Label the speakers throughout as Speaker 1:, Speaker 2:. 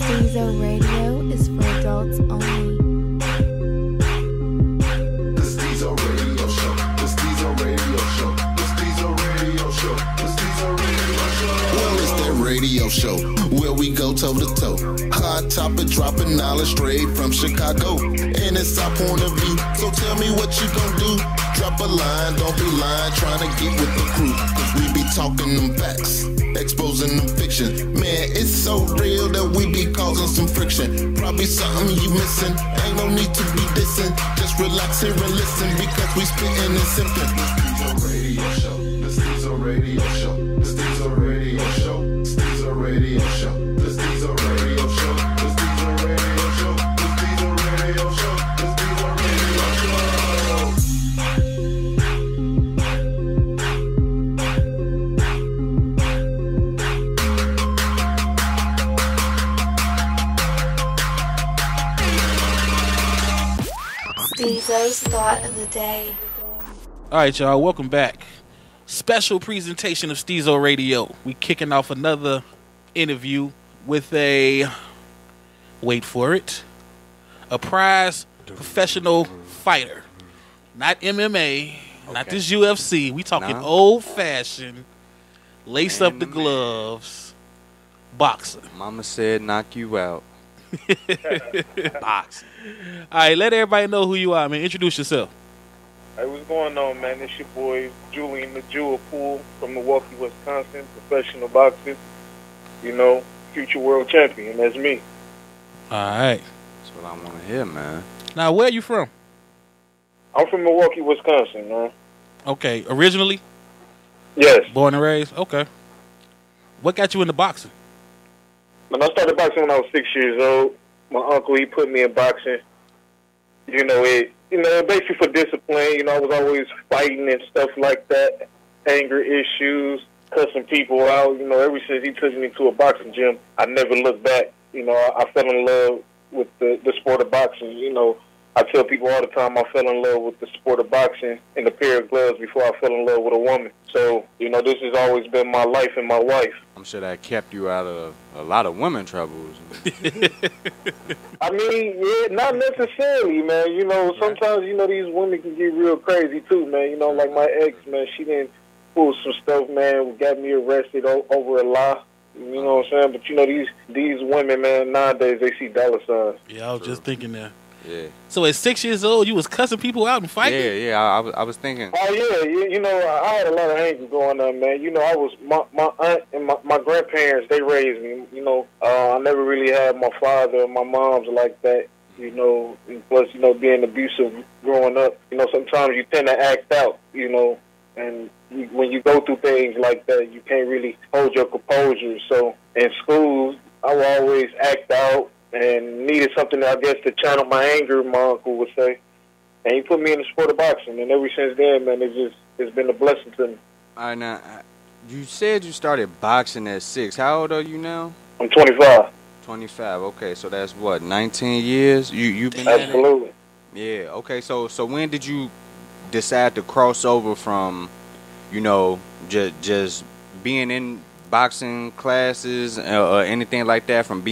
Speaker 1: Stezo Radio is for adults only.
Speaker 2: The Stezo Radio Show. The Stezo Radio Show. The Stezo Radio Show. The Stezo Radio Show. Well, it's that radio show where we go toe to toe. Hot topic, dropping knowledge straight from Chicago. And it's our point of view. So tell me what you gon' do. Drop a line, don't be lying, trying to get with the crew. Cause we be talking them facts, exposing them fiction. Man, it's so real that we be causing some friction. Probably something you missing, ain't no need to be dissing. Just relax here and listen, because we spitting and simping. The Stezo Radio Show, the Stezo Radio Show, the Stezo Radio Show, Stezo Radio Show, the Stezo Radio Show, the Stezo Radio Show, the Stezo Radio Show, the Stezo Radio Show.
Speaker 1: Stezo's Thought of the Day.
Speaker 3: All right, y'all, welcome back. Special presentation of Stezo Radio. We kicking off another interview with a, wait for it, a prize professional fighter. Not MMA, not this UFC. We talking old-fashioned, lace up the gloves, boxer.
Speaker 4: Mama said knock you out.
Speaker 3: Boxing. All right, let everybody know who you are, man. Introduce yourself.
Speaker 5: Hey, what's going on, man? It's your boy, Julian The Jewel Poole from Milwaukee, Wisconsin, professional boxer, you know, future world champion. That's me.
Speaker 3: All right.
Speaker 4: That's what I want to hear, man.
Speaker 3: Now, where are you from?
Speaker 5: I'm from Milwaukee, Wisconsin, man.
Speaker 3: Okay, originally?
Speaker 5: Yes.
Speaker 3: Born and raised? Okay. What got you into boxing?
Speaker 5: When I started boxing when I was 6 years old, my uncle, he put me in boxing. You know, basically for discipline. You know, I was always fighting and stuff like that, anger issues, cussing people out. You know, ever since he took me to a boxing gym, I never looked back. You know, I fell in love with the sport of boxing. You know, I tell people all the time I fell in love with the sport of boxing and a pair of gloves before I fell in love with a woman. So, you know, this has always been my life and my wife.
Speaker 4: I'm sure that kept you out of a lot of women troubles.
Speaker 5: I mean, yeah, not necessarily, man. You know, sometimes, you know, these women can get real crazy, too, man. You know, like my ex, man, she didn't pull some stuff, man, got me arrested over a lie. You know what I'm saying? But, you know, these women, man, nowadays, they see dollar signs.
Speaker 3: Yeah, I was just thinking that.
Speaker 4: Yeah.
Speaker 3: So at 6 years old, you was cussing people out and fighting?
Speaker 4: Yeah, I was thinking.
Speaker 5: Oh, yeah, you know, I had a lot of anger going on, man. You know, I was, my aunt and my grandparents, they raised me. You know, I never really had my father and my mom's like that, you know, and plus, you know, being abusive growing up. You know, sometimes you tend to act out, you know, and when you go through things like that, you can't really hold your composure. So in school, I would always act out and needed something, I guess, to channel my anger, my uncle would say. And he put me in the sport of boxing. And ever since then, man, it's been a blessing to me.
Speaker 4: All right, now, you said you started boxing at 6. How old are you now?
Speaker 5: I'm 25.
Speaker 4: 25, okay. So that's what, 19 years? You've been at it?
Speaker 5: Absolutely.
Speaker 4: Yeah, okay. So when did you decide to cross over from, you know, just being in boxing classes or anything like that, from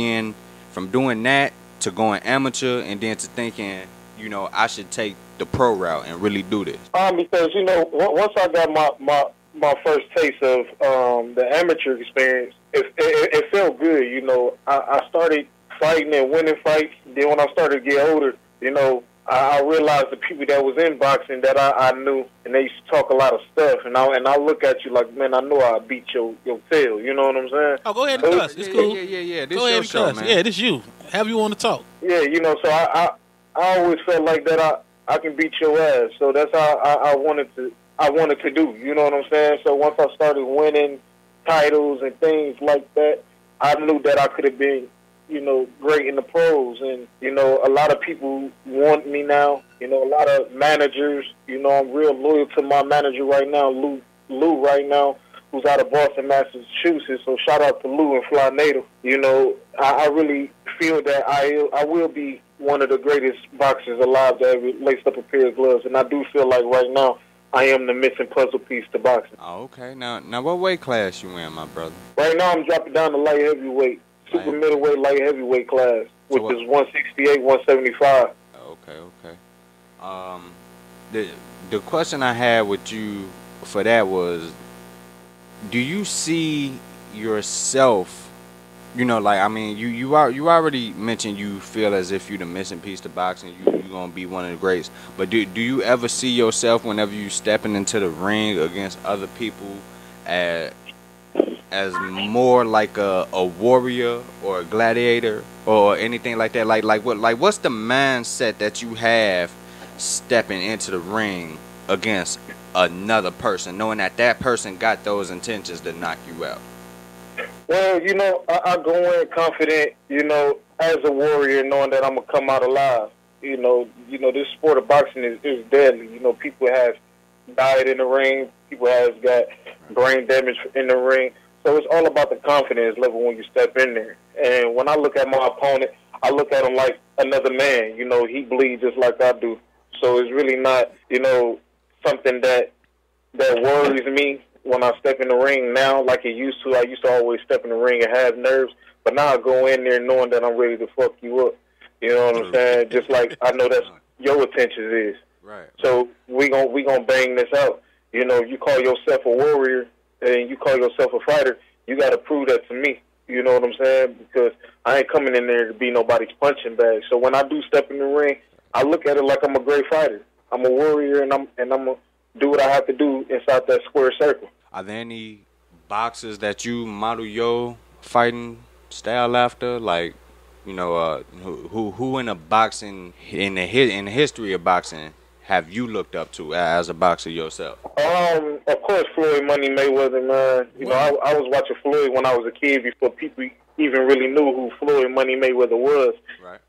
Speaker 4: doing that to going amateur and then to thinking, you know, I should take the pro route and really do this?
Speaker 5: Because, you know, once I got my first taste of the amateur experience, it felt good. You know, I started fighting and winning fights. Then when I started to get older, you know, I realized the people that was in boxing that I knew, and they used to talk a lot of stuff, and I look at you like, man, I know I beat your tail. You know what I'm saying?
Speaker 3: Oh, go ahead and cuss. It's cool.
Speaker 4: Yeah. This
Speaker 3: go ahead
Speaker 4: your
Speaker 3: and
Speaker 4: show,
Speaker 3: cuss.
Speaker 4: man.
Speaker 3: Yeah, this you. Have you want to talk?
Speaker 5: Yeah, you know, so I always felt like that I can beat your ass. So that's how I wanted to do. You know what I'm saying? So once I started winning titles and things like that, I knew that I could have been, you know, great in the pros. And, you know, a lot of people want me now. You know, a lot of managers, you know, I'm real loyal to my manager right now, Lou right now, who's out of Boston, Massachusetts. So shout out to Lou and Fly Native. You know, I really feel that I will be one of the greatest boxers alive that ever laced up a pair of gloves. And I do feel like right now I am the missing puzzle piece to boxing.
Speaker 4: Oh, okay. Now what weight class you in, my brother?
Speaker 5: Right now I'm dropping down to light heavyweight. super middleweight, light heavyweight class, which
Speaker 4: So
Speaker 5: is 168, 175.
Speaker 4: Okay. The question I had with you for that was, do you see yourself? Like, I mean, you already mentioned you feel as if you're the missing piece to boxing. You're gonna be one of the greats. But do you ever see yourself whenever you stepping into the ring against other people as more like a warrior or a gladiator or anything like that? What's the mindset that you have stepping into the ring against another person, knowing that person got those intentions to knock you out?
Speaker 5: Well, I go in confident, as a warrior, knowing that I'm going to come out alive. This sport of boxing is deadly. People have died in the ring. People have got brain damage in the ring. So it's all about the confidence level when you step in there. And when I look at my opponent, I look at him like another man. He bleeds just like I do. So it's really not, something that worries me when I step in the ring now like it used to. I used to always step in the ring and have nerves, but now I go in there knowing that I'm ready to fuck you up. You know what I'm saying? Just like I know that's your intentions is.
Speaker 4: Right.
Speaker 5: So we gonna bang this out. You call yourself a warrior and you call yourself a fighter, you got to prove that to me. You know what I'm saying? Because I ain't coming in there to be nobody's punching bag. So when I do step in the ring, I look at it like I'm a great fighter. I'm a warrior, and I'm gonna do what I have to do inside that square circle.
Speaker 4: Are there any boxers that you model your fighting style after? Like, who in the boxing in the history of boxing have you looked up to as a boxer yourself?
Speaker 5: Of course, Floyd Money Mayweather, man. I was watching Floyd when I was a kid before people even really knew who Floyd Money Mayweather was.
Speaker 4: Right.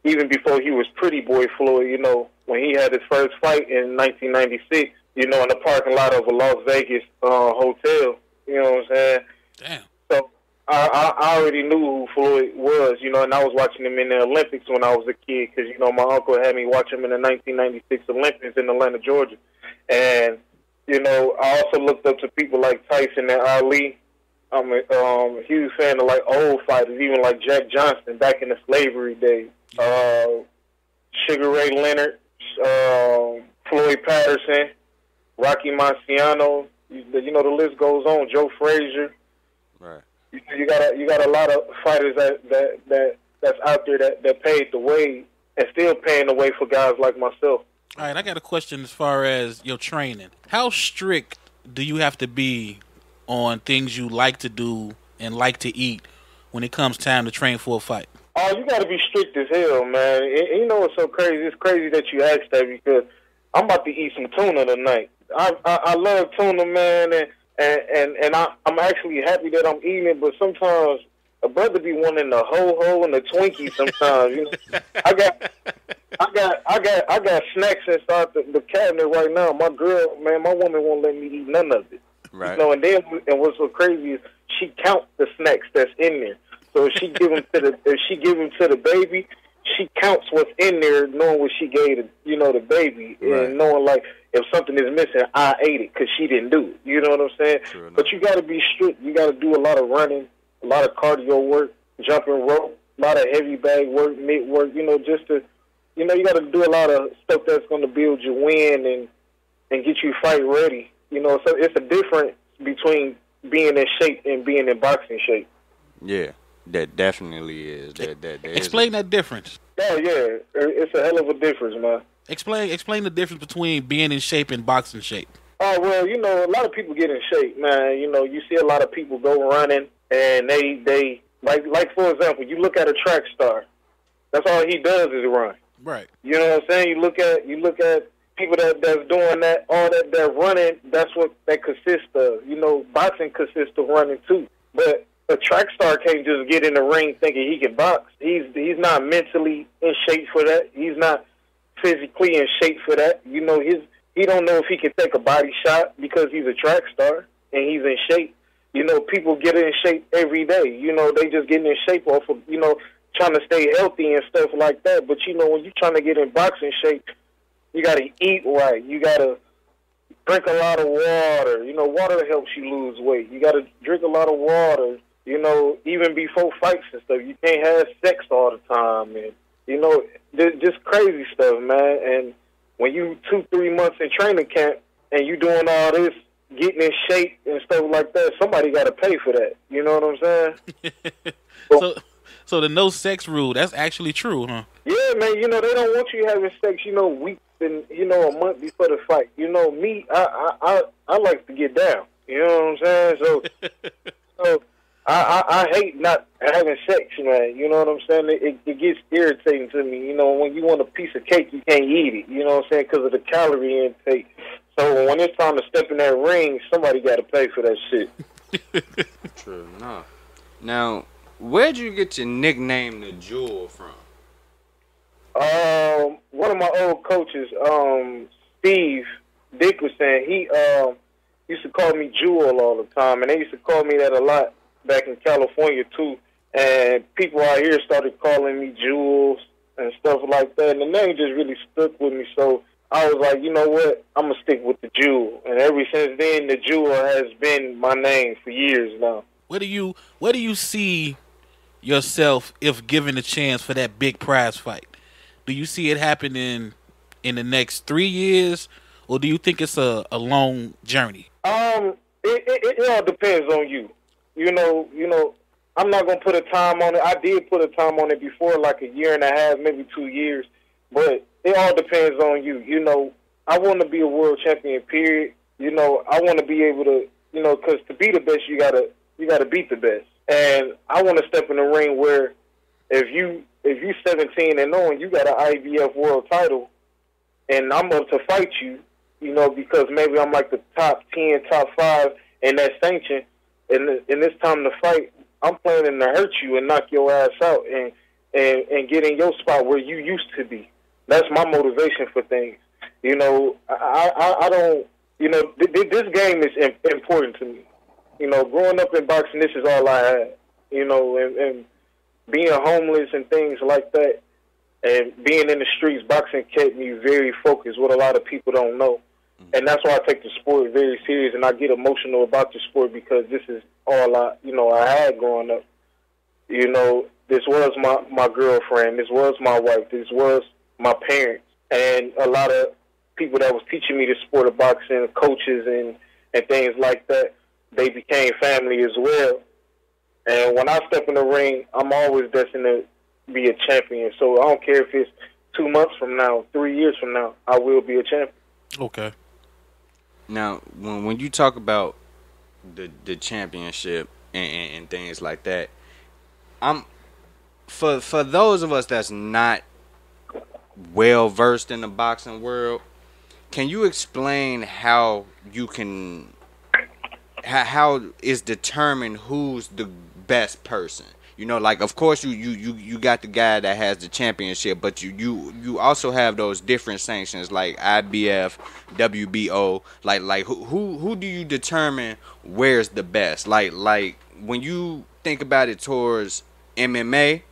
Speaker 5: Even before he was Pretty Boy Floyd, when he had his first fight in 1996, in the parking lot of a Las Vegas hotel, you know what I'm saying?
Speaker 3: Damn.
Speaker 5: So I already knew who Floyd was, and I was watching him in the Olympics when I was a kid because, my uncle had me watch him in the 1996 Olympics in Atlanta, Georgia. And, I also looked up to people like Tyson and Ali. I'm a huge fan of, old fighters, even like Jack Johnson back in the slavery days. Sugar Ray Leonard, Floyd Patterson, Rocky Marciano, the list goes on. Joe Frazier.
Speaker 4: Right.
Speaker 5: You got a lot of fighters that's out there that paid the way and still paying the way for guys like myself.
Speaker 3: All right, I got a question as far as your training. How strict do you have to be on things you like to do and like to eat when it comes time to train for a fight?
Speaker 5: Oh, you got to be strict as hell, man. And what's so crazy? It's crazy that you asked that because I'm about to eat some tuna tonight. I love tuna, man, and I'm actually happy that I'm eating it. But sometimes a brother be wanting the ho-ho and the Twinkie. Sometimes, I got snacks inside the cabinet right now. My girl, man, my woman won't let me eat none of it.
Speaker 4: Right.
Speaker 5: And what's so crazy is she counts the snacks that's in there. So if she give them to the baby, she counts what's in there, knowing what she gave the baby,
Speaker 4: right.
Speaker 5: And knowing if something is missing, I ate it because she didn't do it. You know what I'm saying?
Speaker 4: True enough.
Speaker 5: But you got to be strict. You got to do a lot of running, a lot of cardio work, jumping rope, a lot of heavy bag work, mitt work. Just to, you got to do a lot of stuff that's going to build your win and get you fight ready. So it's a difference between being in shape and being in boxing shape.
Speaker 4: Yeah. That definitely is.
Speaker 3: Explain that difference.
Speaker 5: Oh, yeah. It's a hell of a difference, man.
Speaker 3: Explain the difference between being in shape and boxing shape.
Speaker 5: Oh, well, a lot of people get in shape, man. You see a lot of people go running, and they like for example, you look at a track star. That's all he does is run.
Speaker 3: Right.
Speaker 5: You know what I'm saying? You look at people that's doing that, all that running, that's what that consists of. Boxing consists of running, too. But a track star can't just get in the ring thinking he can box. He's not mentally in shape for that. He's not physically in shape for that. He don't know if he can take a body shot because he's a track star and he's in shape. People get in shape every day. They just getting in shape off of, trying to stay healthy and stuff like that. But, when you're trying to get in boxing shape, you got to eat right. You got to drink a lot of water. Water helps you lose weight. You got to drink a lot of water. You know, even before fights and stuff, you can't have sex all the time, and you know, just crazy stuff, man. And when you 2-3 months in training camp and you doing all this, getting in shape and stuff like that, somebody got to pay for that. You know what I'm saying?
Speaker 3: So the no sex rule, that's actually true, huh?
Speaker 5: Yeah, man. You know, they don't want you having sex, you know, weeks and, you know, a month before the fight. You know, me, I like to get down. You know what I'm saying? So I hate not having sex, man. You know what I'm saying? It gets irritating to me. You know, when you want a piece of cake, you can't eat it. You know what I'm saying? Because of the calorie intake. So when it's time to step in that ring, somebody got to pay for that shit.
Speaker 4: True enough. Now, where'd you get your nickname, The Jewel, from?
Speaker 5: One of my old coaches, Steve Dickerson, he used to call me Jewel all the time, and they used to call me that a lot back in California too. And people out here started calling me Jules and stuff like that, and the name just really stuck with me. So I was like, you know what, I'm gonna stick with The Jewel. And ever since then, The Jewel has been my name for years now.
Speaker 3: Where do you see yourself if given a chance for that big prize fight? Do you see it happening in the next 3 years, or do you think it's a long journey?
Speaker 5: It all depends on you. You know, I'm not gonna put a time on it. I did put a time on it before, like a year and a half, maybe 2 years. But it all depends on you. You know, I want to be a world champion. Period. You know, I want to be able to. You know, because to be the best, you gotta beat the best. And I want to step in the ring where, if you 17 and knowing you got an IBF world title, and I'm up to fight you, you know, because maybe I'm like the top 10, top 5 in that sanction, and it's time to fight, I'm planning to hurt you and knock your ass out and get in your spot where you used to be. That's my motivation for things. You know, I don't, you know, this game is important to me. You know, growing up in boxing, this is all I had. You know, and being homeless and things like that, and being in the streets, boxing kept me very focused, what a lot of people don't know. And that's why I take the sport very serious, and I get emotional about the sport because this is all I had growing up. You know, this was my girlfriend, this was my wife, this was my parents, and a lot of people that was teaching me the sport of boxing, coaches and things like that, they became family as well. And when I step in the ring, I'm always destined to be a champion. So I don't care if it's 2 months from now, 3 years from now, I will be a champion. Okay.
Speaker 4: Now, when you talk about the championship and things like that, for those of us that's not well versed in the boxing world, can you explain how is determined who's the best person? You know, like, of course you got the guy that has the championship, but you also have those different sanctions like IBF, WBO. Like who do you determine where's the best? Like when you think about it towards MMA,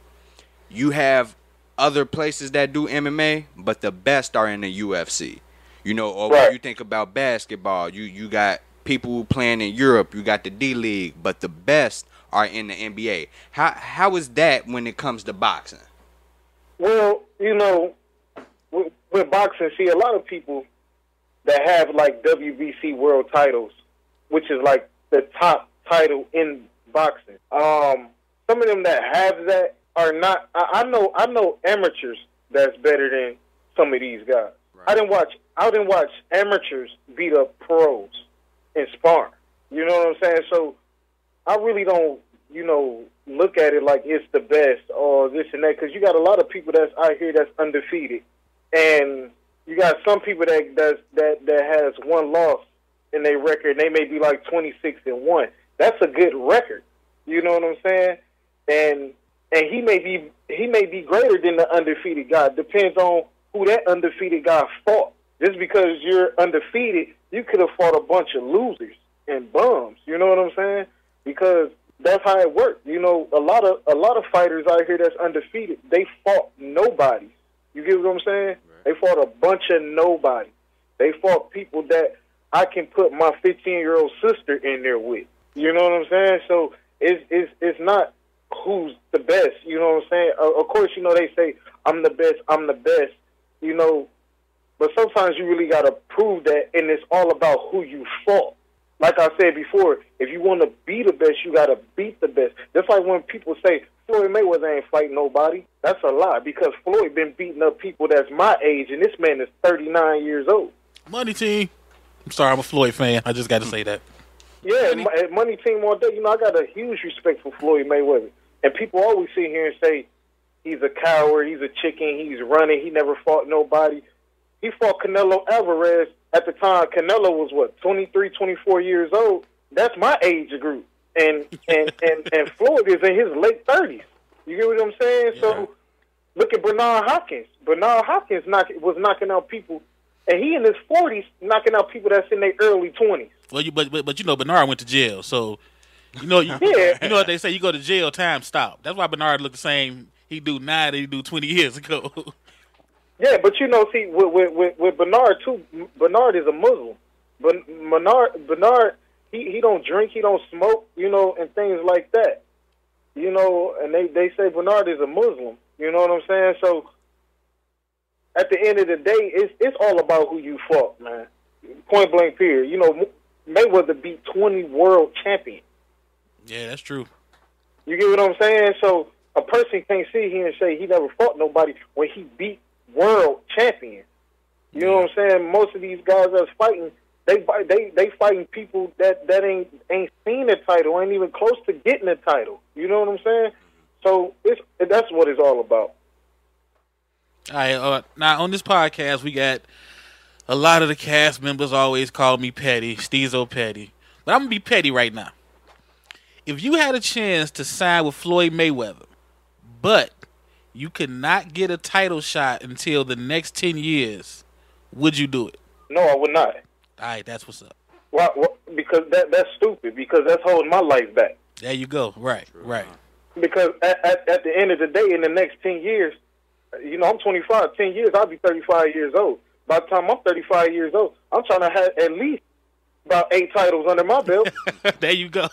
Speaker 4: you have other places that do MMA, but the best are in the UFC. You know, or
Speaker 5: right.
Speaker 4: When you think about basketball, you got people playing in Europe, you got the D League, but the best are in the NBA. How is that when it comes to boxing?
Speaker 5: Well, you know, with boxing, see, a lot of people that have like WBC world titles, which is like the top title in boxing. Some of them that have that are not. I know amateurs that's better than some of these guys. Right. I didn't watch amateurs beat up pros in sparring. You know what I'm saying? So I really don't, you know, look at it like it's the best or this and that, because you got a lot of people that's out here that's undefeated, and you got some people that has one loss in their record, and they may be like 26-1. That's a good record. You know what I'm saying? And he may be greater than the undefeated guy. Depends on who that undefeated guy fought. Just because you're undefeated, you could have fought a bunch of losers and bums. You know what I'm saying? Because that's how it worked. You know, a lot of fighters out here that's undefeated, they fought nobody. You get what I'm saying? Right. They fought a bunch of nobody. They fought people that I can put my 15-year-old sister in there with. You know what I'm saying? So it's not who's the best. You know what I'm saying? Of course, you know they say I'm the best. You know, but sometimes you really gotta prove that, and it's all about who you fought. Like I said before, if you want to be the best, you gotta beat the best. Just like when people say Floyd Mayweather ain't fighting nobody, that's a lie, because Floyd been beating up people that's my age, and this man is 39 years old.
Speaker 3: Money team. I'm sorry, I'm a Floyd fan. I just got to say that.
Speaker 5: Yeah, money team all day. You know, I got a huge respect for Floyd Mayweather. And people always sit here and say he's a coward, he's a chicken, he's running, he never fought nobody. He fought Canelo Alvarez at the time. Canelo was, 23, 24 years old. That's my age group. And Floyd is in his late 30s. You get what I'm saying? Yeah. So look at Bernard Hopkins. Bernard Hopkins was knocking out people, and he in his 40s knocking out people that's in their early 20s.
Speaker 3: Well, but you know, Bernard went to jail, so you know you know what they say, you go to jail, time stop. That's why Bernard looked the same. He do 9 he do 20 years ago.
Speaker 5: Yeah, but you know, see, with Bernard too. Bernard is a Muslim. But Bernard, he don't drink, he don't smoke, you know, and things like that. You know, and they say Bernard is a Muslim. You know what I'm saying? So at the end of the day, it's all about who you fought, man. Point blank period. You know, Mayweather beat 20 world champions.
Speaker 3: Yeah, that's true.
Speaker 5: You get what I'm saying? So a person can't sit here and say he never fought nobody when he beat world champions. You know what I'm saying? Most of these guys that's fighting, they fighting people that ain't seen a title, ain't even close to getting a title. You know what I'm saying? So that's what it's all about.
Speaker 3: All right. Now on this podcast, we got a lot of the cast members always call me petty, Stezo petty, but I'm gonna be petty right now. If you had a chance to sign with Floyd Mayweather, but you could not get a title shot until the next 10 years, would you do it?
Speaker 5: No, I would not.
Speaker 3: All right, that's what's up.
Speaker 5: Why? Because that's stupid. Because that's holding my life back.
Speaker 3: There you go. Right.
Speaker 5: Because at the end of the day, in the next 10 years, you know, I'm 25. 10 years, I'll be 35 years old. By the time I'm 35 years old, I'm trying to have at least about 8 titles under my belt.
Speaker 3: There you go.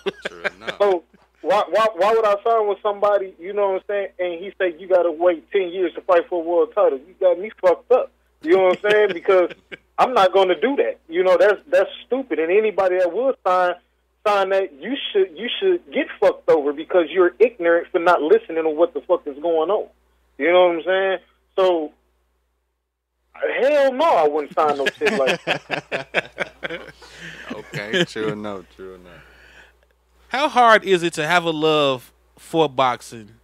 Speaker 5: So why would I sign with somebody, you know what I'm saying, and he say you got to wait 10 years to fight for a world title? You got me fucked up. You know what I'm saying? Because I'm not going to do that. You know, that's stupid. And anybody that will sign that, you should get fucked over because you're ignorant for not listening to what the fuck is going on. You know what I'm saying? So, hell no, I wouldn't sign no shit like that.
Speaker 4: Okay, true enough.
Speaker 3: How hard is it to have a love for boxing,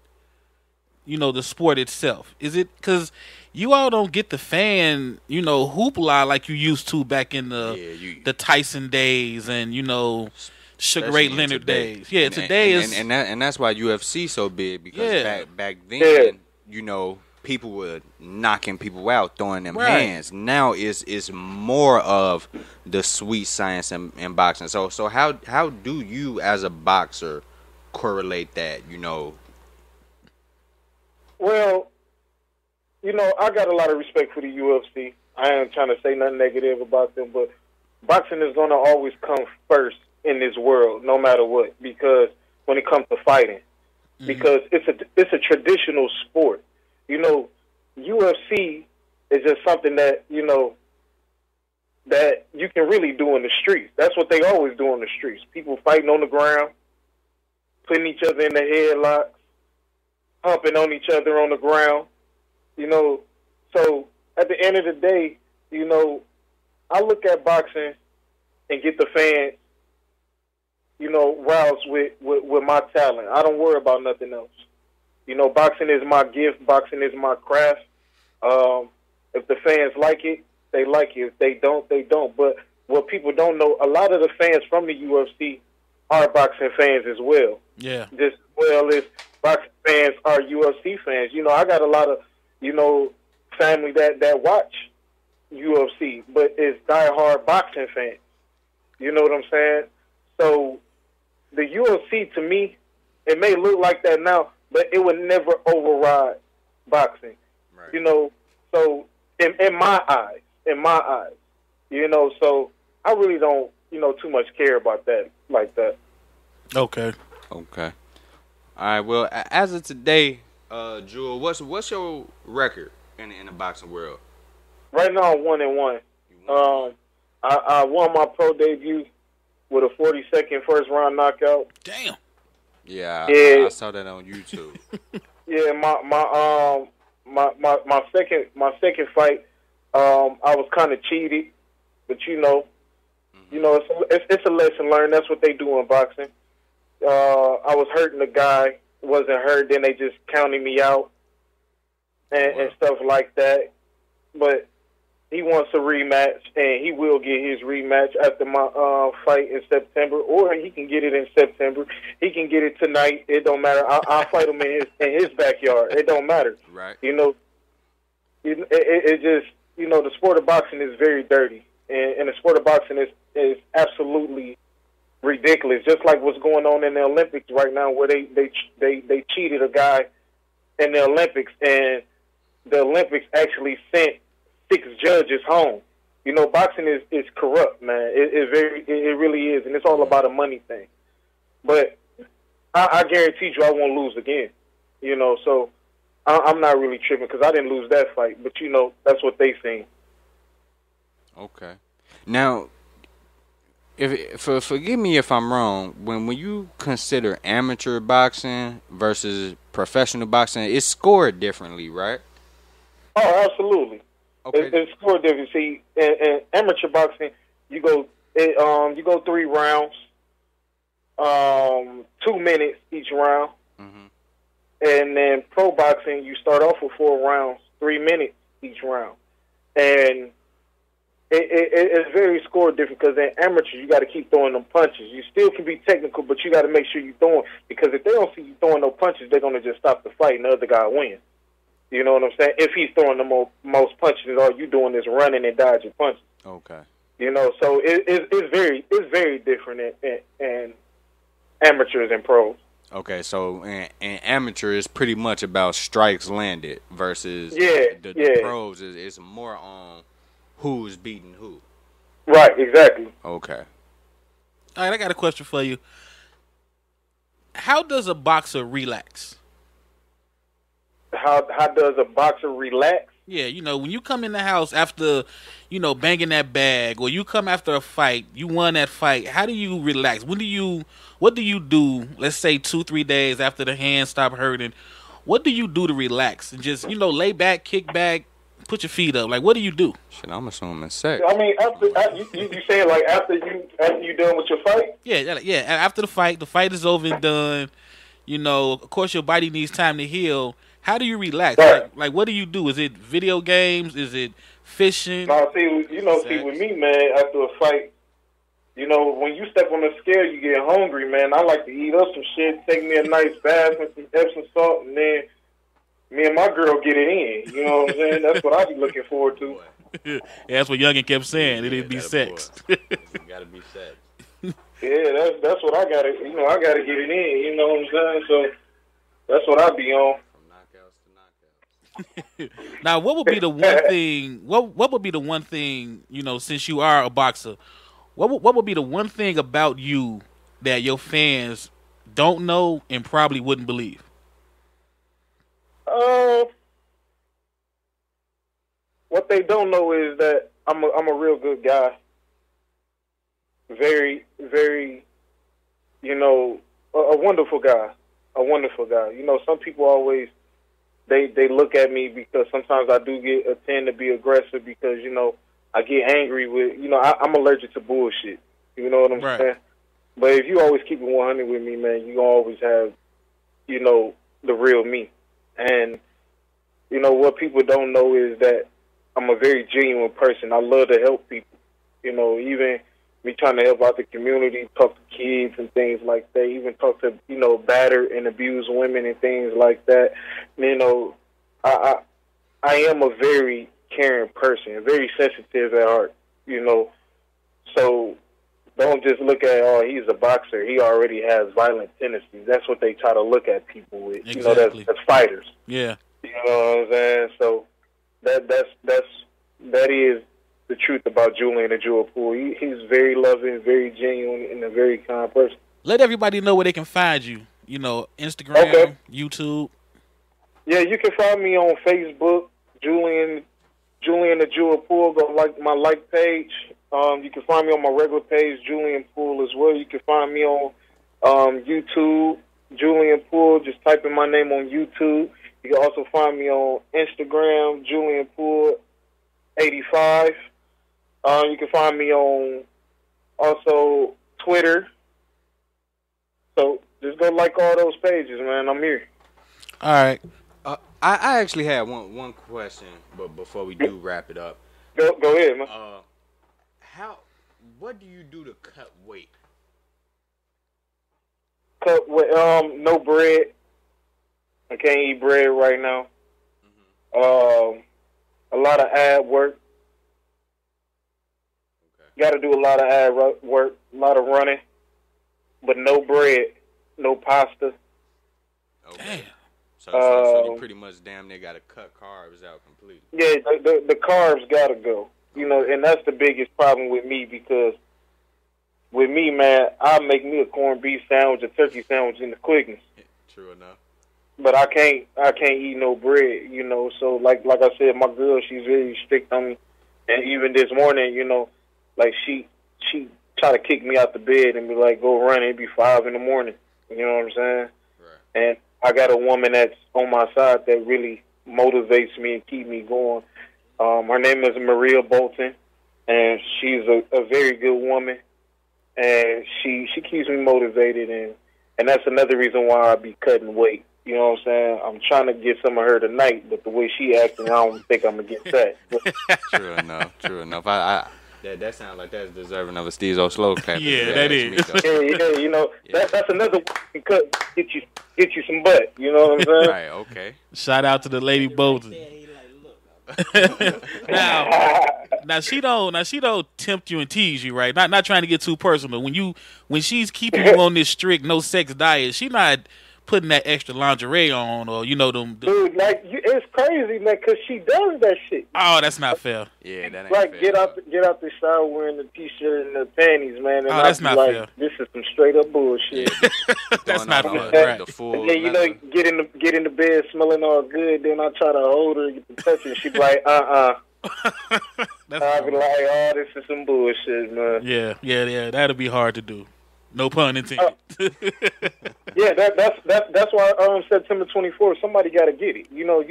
Speaker 3: you know, the sport itself? Is it because you all don't get the fan, you know, hoopla like you used to back in the Tyson days and, you know, Sugar Ray Leonard days. Yeah, today is...
Speaker 4: And that's why UFC so big, because back then, you know, people were knocking people out, throwing them hands. Now it's more of the sweet science in boxing. So how do you as a boxer correlate that, you know?
Speaker 5: Well, you know, I got a lot of respect for the UFC. I ain't trying to say nothing negative about them, but boxing is going to always come first in this world, no matter what, because when it comes to fighting, because it's a traditional sport. You know, UFC is just something that, you know, that you can really do in the streets. That's what they always do in the streets. People fighting on the ground, putting each other in the headlocks, humping on each other on the ground. You know, so at the end of the day, you know, I look at boxing and get the fans, you know, roused with my talent. I don't worry about nothing else. You know, boxing is my gift. Boxing is my craft. If the fans like it, they like it. If they don't, they don't. But what people don't know, a lot of the fans from the UFC are boxing fans as well.
Speaker 3: Yeah.
Speaker 5: Just as well as boxing fans are UFC fans. You know, I got a lot of, you know, family that watch UFC, but it's diehard boxing fans. You know what I'm saying? So the UFC, to me, it may look like that now, but it would never override boxing. Right. You know, so in my eyes, you know, so I really don't, you know, too much care about that like that.
Speaker 3: Okay.
Speaker 4: Okay. All right. Well, as of today, Jewel, what's your record in the boxing world?
Speaker 5: Right now, I'm 1-1. I won my pro debut with a 40-second first round knockout.
Speaker 3: Damn.
Speaker 4: Yeah, I saw that on YouTube.
Speaker 5: Yeah, my second fight, I was kind of cheated, but it's a lesson learned. That's what they do in boxing. I was hurting the guy, wasn't hurt. Then they just counted me out and stuff like that. But he wants a rematch, and he will get his rematch after my fight in September, or he can get it in September. He can get it tonight. It don't matter. I'll fight him in his backyard. It don't matter.
Speaker 4: Right.
Speaker 5: It just the sport of boxing is very dirty, and the sport of boxing is absolutely ridiculous. Just like what's going on in the Olympics right now, where they cheated a guy in the Olympics, and the Olympics actually sent 6 judges home. Boxing is corrupt, man. It really is, and it's all about a money thing. But I guarantee you, I won't lose again. So I'm not really tripping because I didn't lose that fight. But that's what they think.
Speaker 4: Okay. Now, forgive me if I'm wrong. When you consider amateur boxing versus professional boxing, it's scored differently, right?
Speaker 5: Oh, absolutely.
Speaker 4: Okay.
Speaker 5: It's scored different. See, in amateur boxing, you go 3 rounds, 2 minutes each round, and then pro boxing, you start off with 4 rounds, 3 minutes each round, and it's very scored different because in amateur you got to keep throwing them punches. You still can be technical, but you got to make sure you're throwing, because if they don't see you throwing no punches, they're gonna just stop the fight and the other guy wins. You know what I'm saying? If he's throwing the most punches, all you doing is running and dodging punches.
Speaker 4: Okay.
Speaker 5: So it's very different in amateurs and pros.
Speaker 4: Okay, so in amateur is pretty much about strikes landed versus the pros is more on who's beating who.
Speaker 5: Right, exactly.
Speaker 4: Okay.
Speaker 3: All right, I got a question for you. How does a boxer relax?
Speaker 5: How does a boxer relax?
Speaker 3: Yeah, when you come in the house after, banging that bag, or you come after a fight, you won that fight, how do you relax? What do you do, let's say 2-3 days after the hand stop hurting? What do you do to relax? And just, lay back, kick back, put your feet up? Like, what do you do?
Speaker 4: Shit, I'm assuming sex.
Speaker 5: I mean, after you saying like after you done with your fight?
Speaker 3: Yeah, after the fight is over and done, of course your body needs time to heal. How do you relax?
Speaker 5: Right.
Speaker 3: Like, what do you do? Is it video games? Is it fishing?
Speaker 5: No, see, with me, man, after a fight, when you step on the scale, you get hungry, man. I like to eat up some shit, take me a nice bath with some Epsom salt, and then me and my girl get it in. You know what I'm saying? That's what I be looking forward to.
Speaker 3: Yeah, that's what Youngin kept saying. It'd be sex.
Speaker 4: It gotta be sex.
Speaker 5: Yeah, that's what I gotta. I gotta get it in. You know what I'm saying? So that's what I be on.
Speaker 3: Now, what would be the one thing? What would be the one thing? Since you are a boxer, what would be the one thing about you that your fans don't know and probably wouldn't believe?
Speaker 5: What they don't know is that I'm a real good guy. Very, very, a wonderful guy. A wonderful guy. Some people always. They look at me because sometimes I do tend to be aggressive because, I get angry with, I'm allergic to bullshit. You know what I'm saying? But if you always keep it 100 with me, man, you always have, the real me. And, what people don't know is that I'm a very genuine person. I love to help people. Even me trying to help out the community, talk to kids and things like that, even talk to, battered and abused women and things like that. I am a very caring person, very sensitive at heart, So don't just look at, he's a boxer. He already has violent tendencies. That's what they try to look at people with.
Speaker 3: Exactly.
Speaker 5: That's fighters.
Speaker 3: Yeah.
Speaker 5: You know what I'm saying? So that is the truth about Julian The Jewel Poole. He's very loving, very genuine, and a very kind person.
Speaker 3: let everybody know where they can find you. You know, Instagram, YouTube.
Speaker 5: Yeah, you can find me on Facebook, Julian The Jewel Poole. Go like my page. You can find me on my regular page, Julian Poole, as well. You can find me on YouTube, Julian Poole. Just type in my name on YouTube. You can also find me on Instagram, Julian Poole 85. You can find me on also Twitter. So just go like all those pages, man. I'm here.
Speaker 3: All right.
Speaker 4: I actually had one question, but before we do wrap it up,
Speaker 5: Go ahead, man.
Speaker 4: What do you do to cut weight?
Speaker 5: Cut with no bread. I can't eat bread right now. A lot of ab work. Got to do a lot of ab work, a lot of running, but no bread, no pasta.
Speaker 4: Okay. So you pretty much damn near got to cut carbs out completely.
Speaker 5: Yeah, the carbs got to go. You know, and that's the biggest problem with me, because with me, man, I make me a corned beef sandwich, a turkey sandwich in the quickness.
Speaker 4: True enough.
Speaker 5: But I can't eat no bread, you know. So like I said, my girl, she's very strict on me. And even this morning, you know, like she try to kick me out the bed and be like, go run. It'd be 5 in the morning. You know what I'm saying?
Speaker 4: Right.
Speaker 5: And I got a woman that's on my side that really motivates me and keep me going. Her name is Maria Bolton, and she's a very good woman, and she keeps me motivated, and that's another reason why I be cutting weight. You know what I'm saying? I'm trying to get some of her tonight, but the way she acting, I don't think I'm gonna get that.
Speaker 4: True enough. That sounds like that's deserving of a Stezo slow clap.
Speaker 3: Yeah, that is.
Speaker 5: Yeah, you know, that's another way to cut, get you some butt. You know what I'm saying?
Speaker 4: Right. Okay.
Speaker 3: Shout out to the lady Bolton. now she don't tempt you and tease you, right? Not trying to get too personal. When she's keeping you on this strict no sex diet, she not putting that extra lingerie on, or you know them.
Speaker 5: Dude, like it's crazy, man, because she does that shit.
Speaker 3: Oh, that's not fair.
Speaker 4: Yeah, that ain't
Speaker 5: like
Speaker 4: fair.
Speaker 5: get out the shower wearing the t-shirt and the panties, man. And
Speaker 3: that's not
Speaker 5: like,
Speaker 3: fair.
Speaker 5: This is some straight up bullshit.
Speaker 4: Yeah,
Speaker 3: That's not
Speaker 4: on
Speaker 3: fair.
Speaker 4: the
Speaker 3: Right.
Speaker 4: full
Speaker 5: And then you know, get in the bed smelling all good. Then I try to hold her, get the touch, and she be like, I be like, oh, this is some bullshit, man.
Speaker 3: Yeah. That'll be hard to do. No pun intended.
Speaker 5: Yeah, that's why September 24th, somebody got to get it. You know,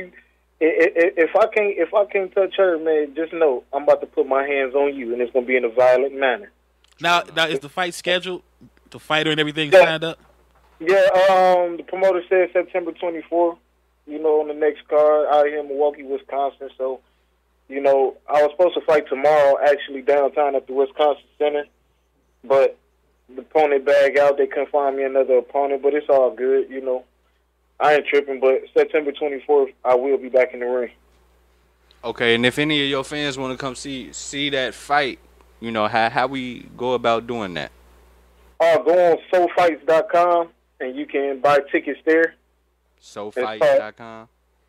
Speaker 5: if I can't touch her, man, just know I'm about to put my hands on you, and it's gonna be in a violent manner.
Speaker 3: Now is the fight scheduled? The fighter and everything signed up?
Speaker 5: Yeah, the promoter said September 24th. You know, on the next card out here in Milwaukee, Wisconsin. So, you know, I was supposed to fight tomorrow, actually downtown at the Wisconsin Center, but the opponent bagged out. They couldn't find me another opponent, but it's all good, you know. I ain't tripping, but September 24th, I will be back in the ring.
Speaker 4: Okay, and if any of your fans want to come see that fight, you know, how we go about doing that?
Speaker 5: Go on SoFights.com, and you can buy tickets there.
Speaker 4: SoFights.com?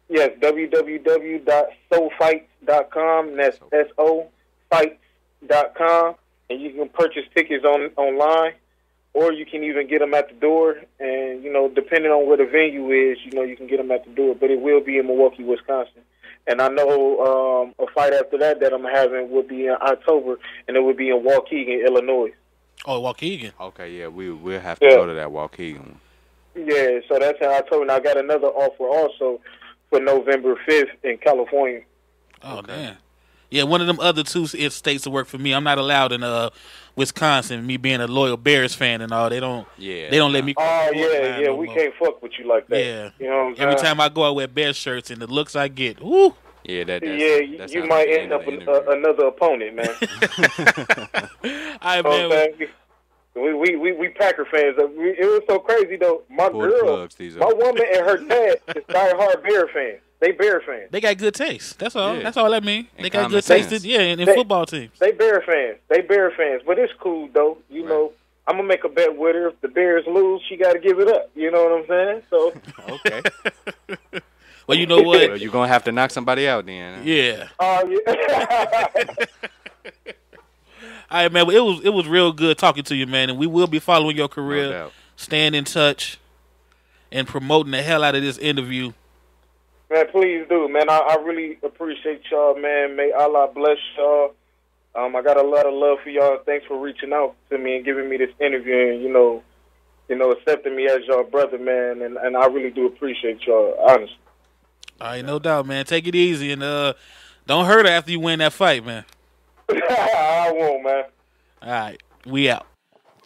Speaker 5: Yes, www.sofights.com, and that's SoFights.com. And you can purchase tickets online, or you can even get them at the door. And, you know, depending on where the venue is, you know, you can get them at the door. But it will be in Milwaukee, Wisconsin. And I know a fight after that I'm having will be in October, and it will be in Waukegan, Illinois.
Speaker 3: Oh, Waukegan.
Speaker 4: Okay, yeah, we'll have to go to that Waukegan.
Speaker 5: Yeah, so that's in October. And I got another offer also for November 5th in California.
Speaker 3: Oh, damn. Yeah, one of them other two states to work for me. I'm not allowed in Wisconsin. Me being a loyal Bears fan and all, they don't let me.
Speaker 5: Oh yeah,
Speaker 3: no
Speaker 5: we
Speaker 3: more.
Speaker 5: can't fuck with you like that.
Speaker 3: Yeah,
Speaker 5: you know what I'm saying?
Speaker 3: Every time I go, I wear Bears shirts, and the looks I get, woo.
Speaker 4: Yeah,
Speaker 5: you might end up another opponent, man.
Speaker 3: I man.
Speaker 5: We Packer fans. It was so crazy though. My girl, my woman, and her dad is diehard Bear fans. They Bear fans.
Speaker 3: They got good taste. That's all.
Speaker 4: Yeah.
Speaker 3: That's all that means. They got good
Speaker 4: sense.
Speaker 3: taste. In football teams.
Speaker 5: They Bear fans. But it's cool though. You know, I'm gonna make a bet with her. If the Bears lose, she got to give it up. You know what I'm saying? So
Speaker 4: okay.
Speaker 3: Well, you know what?
Speaker 4: Well, you're gonna have to knock somebody out then.
Speaker 3: Yeah.
Speaker 5: Yeah.
Speaker 3: All right, man. It was real good talking to you, man, and we will be following your career,
Speaker 4: No doubt.
Speaker 3: staying in touch, and promoting the hell out of this interview.
Speaker 5: Man, please do, man. I really appreciate y'all, man. May Allah bless y'all. I got a lot of love for y'all. Thanks for reaching out to me and giving me this interview and, you know, accepting me as y'all brother, man. And I really do appreciate y'all, honestly.
Speaker 3: All right, no doubt, man. Take it easy and don't hurt her after you win that fight, man.
Speaker 5: I won't, man.
Speaker 3: All right, we out.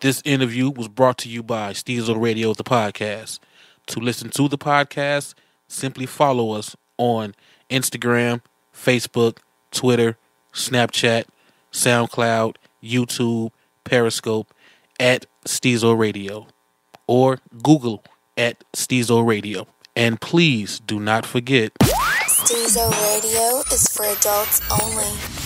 Speaker 3: This interview was brought to you by Stezo Radio, the podcast. To listen to the podcast, simply follow us on Instagram, Facebook, Twitter, Snapchat, SoundCloud, YouTube, Periscope at Stezo Radio, or Google at Stezo Radio. And please do not forget,
Speaker 1: Stezo Radio is for adults only.